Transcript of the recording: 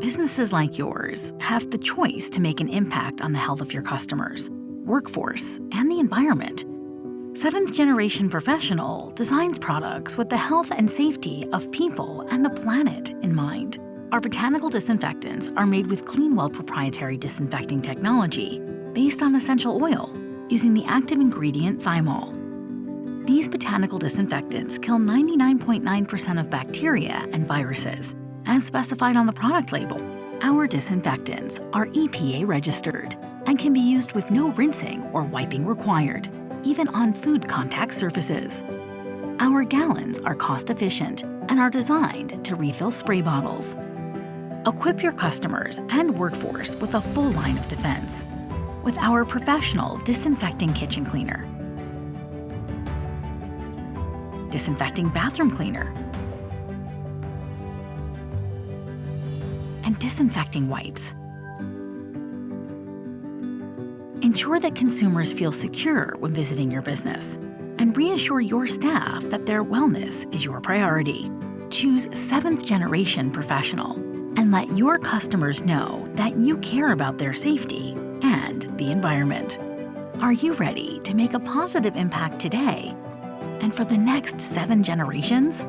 Businesses like yours have the choice to make an impact on the health of your customers, workforce, and the environment. Seventh Generation Professional designs products with the health and safety of people and the planet in mind. Our botanical disinfectants are made with CleanWell proprietary disinfecting technology based on essential oil, using the active ingredient thymol. These botanical disinfectants kill 99.9% of bacteria and viruses, as specified on the product label. Our disinfectants are EPA registered and can be used with no rinsing or wiping required, even on food contact surfaces. Our gallons are cost-efficient and are designed to refill spray bottles. Equip your customers and workforce with a full line of defense with our professional disinfecting kitchen cleaner, disinfecting bathroom cleaner, and disinfecting wipes. Ensure that consumers feel secure when visiting your business, and reassure your staff that their wellness is your priority. Choose Seventh Generation Professional and let your customers know that you care about their safety and the environment. Are you ready to make a positive impact today and for the next 7 generations?